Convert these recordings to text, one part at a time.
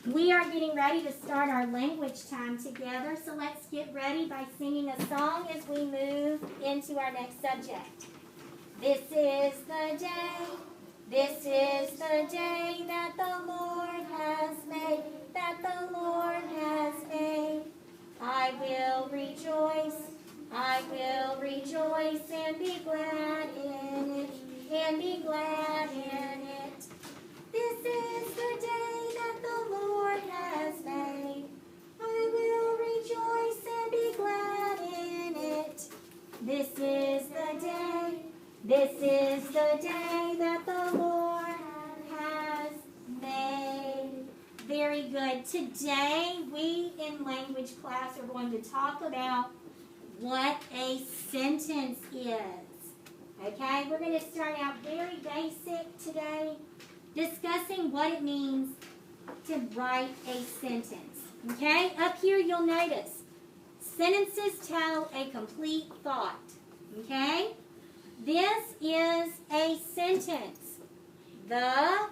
We are getting ready to start our language time together, so let's get ready by singing a song as we move into our next subject. This is the day that the Lord has made, that the Lord has made. I will rejoice and be glad in it, and be glad in it. This is the day that the Lord has made. I will rejoice and be glad in it. This is the day that the Lord has made. Very good. Today, we in language class are going to talk about what a sentence is. Okay, we're going to start out very basic today, discussing what it means to write a sentence. Okay, up here you'll notice sentences tell a complete thought. Okay, this is a sentence. The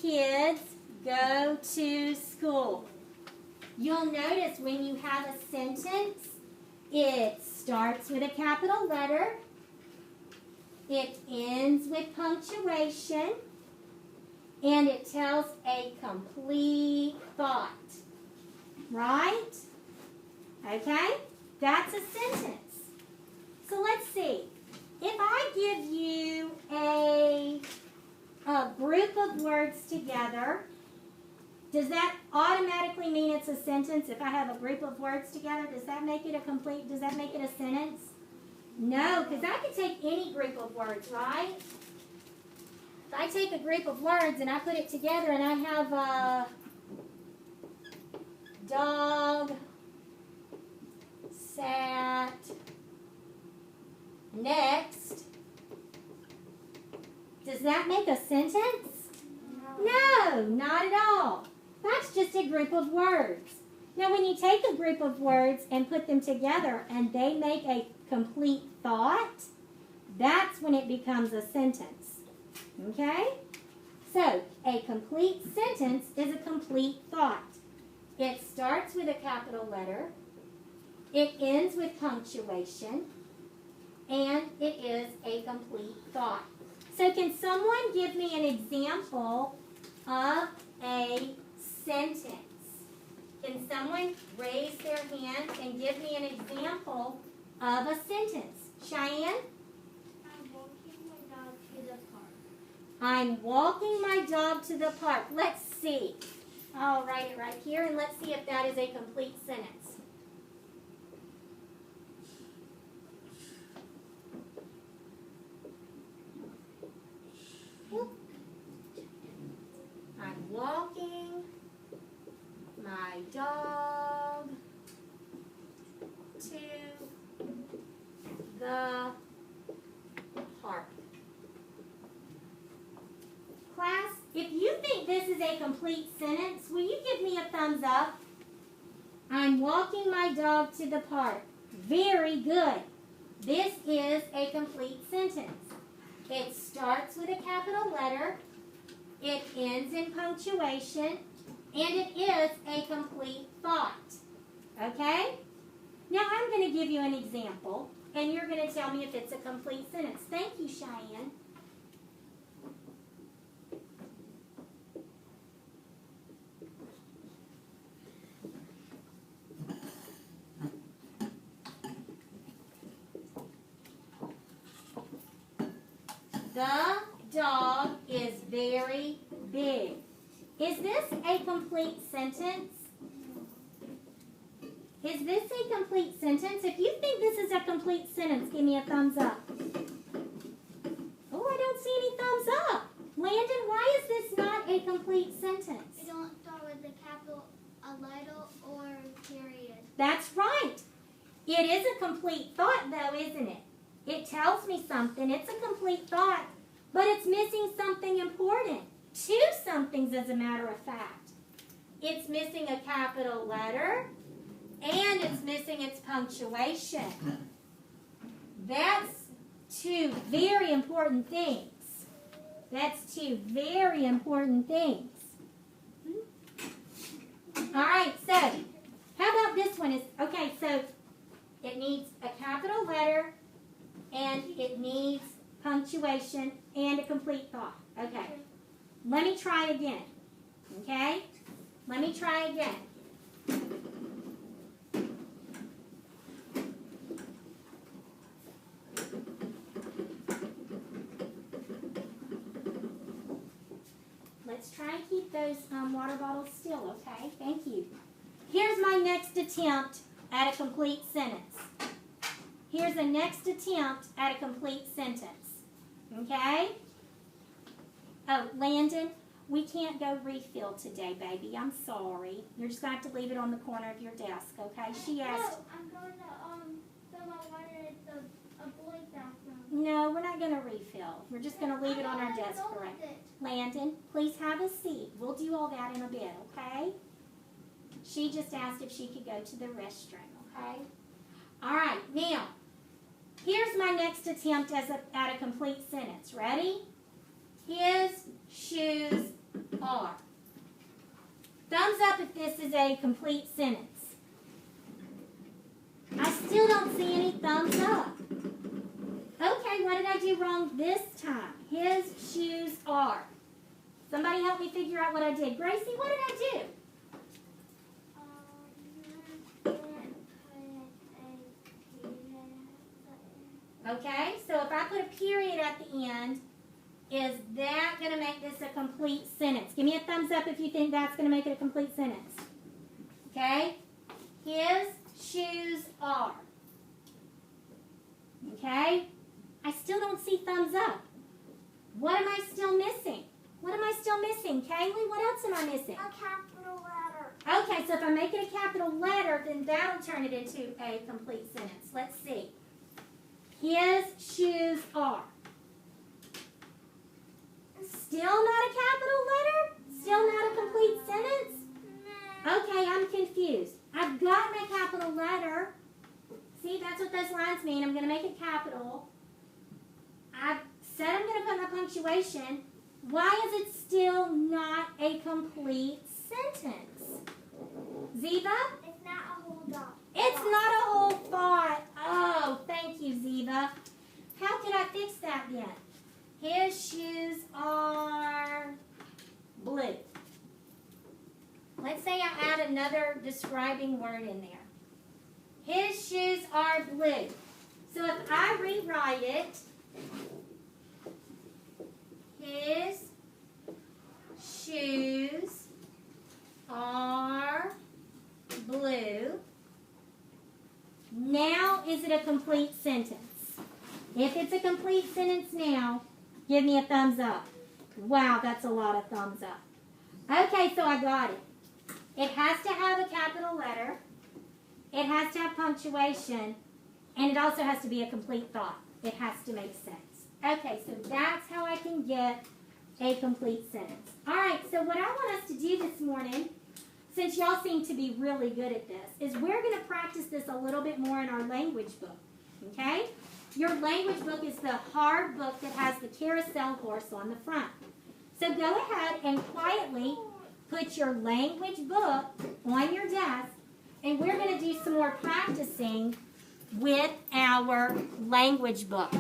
kids go to school. You'll notice when you have a sentence, it starts with a capital letter. It ends with punctuation. And it tells a complete thought. Right? Okay? That's a sentence. So let's see. If I give you a group of words together, does that automatically mean it's a sentence? If I have a group of words together, does that make it a sentence? No, because I could take any group of words, right? If I take a group of words and I put it together and I have a dog sat next, does that make a sentence? No, not at all. That's just a group of words. Now, when you take a group of words and put them together and they make a complete thought, that's when it becomes a sentence. Okay? So, a complete sentence is a complete thought. It starts with a capital letter, it ends with punctuation, and it is a complete thought. So, can someone give me an example of a sentence? Can someone raise their hand and give me an example of a sentence? Cheyenne? I'm walking my dog to the park. Let's see. I'll write it right here and let's see if that is a complete sentence. I'm walking my dog to the park. Class, if you think this is a complete sentence, will you give me a thumbs up? I'm walking my dog to the park. Very good. This is a complete sentence. It starts with a capital letter. It ends in punctuation. And it is a complete thought. Okay? Now I'm going to give you an example. And you're going to tell me if it's a complete sentence. Thank you, Cheyenne. The dog is very big. Is this a complete sentence? Is this a complete sentence? If you think this is a complete sentence, give me a thumbs up. Oh, I don't see any thumbs up. Landon, why is this not a complete sentence? It don't start with a capital, a letter, or period. That's right. It is a complete thought, though, isn't it? It tells me something. It's a complete thought, but it's missing something important. Two somethings, as a matter of fact. It's missing a capital letter, and it's missing its punctuation. That's two very important things. That's two very important things. punctuation, and a complete thought. Okay. Let me try again. Okay? Let me try again. Let's try and keep those water bottles still, okay? Thank you. Here's my next attempt at a complete sentence. Here's the next attempt at a complete sentence. Okay? Oh, Landon, we can't go refill today, baby. I'm sorry. You're just going to have to leave it on the corner of your desk, okay? She asked... No, I'm going to fill my water at a boys' bathroom. No, we're not going to refill. We're just going to leave it on our desk, correct? Landon, please have a seat. We'll do all that in a bit, okay? She just asked if she could go to the restroom, okay? All right, now, here's my next attempt at a complete sentence. Ready? His shoes are. Thumbs up if this is a complete sentence. I still don't see any thumbs up. Okay, what did I do wrong this time? His shoes are. Somebody help me figure out what I did. Gracie, what did I do? Okay, so if I put a period at the end, is that going to make this a complete sentence? Give me a thumbs up if you think that's going to make it a complete sentence. Okay? His shoes are. Okay? I still don't see thumbs up. What am I still missing? What am I still missing? Kaylee, what else am I missing? A capital letter. Okay, so if I make it a capital letter, then that'll turn it into a complete sentence. Let's see. His shoes are. Still not a capital letter? Still not a complete sentence? Okay, I'm confused. I've got my capital letter. See, that's what those lines mean. I'm going to make it capital. I've said I'm going to put my punctuation. Why is it still not a complete sentence? Ziva? It's not a whole dot. It's not a whole thought. Oh, thank you, Ziva. How could I fix that then? His shoes are blue. Let's say I add another describing word in there. His shoes are blue. So if I rewrite it, his shoes are blue. Now, is it a complete sentence? If it's a complete sentence now, give me a thumbs up. Wow, that's a lot of thumbs up. Okay, so I got it. It has to have a capital letter. It has to have punctuation. And it also has to be a complete thought. It has to make sense. Okay, so that's how I can get a complete sentence. All right, so what I want us to do this morning, since y'all seem to be really good at this, is we're going to practice this a little bit more in our language book. Okay? Your language book is the hard book that has the carousel horse on the front. So go ahead and quietly put your language book on your desk, and we're going to do some more practicing with our language book.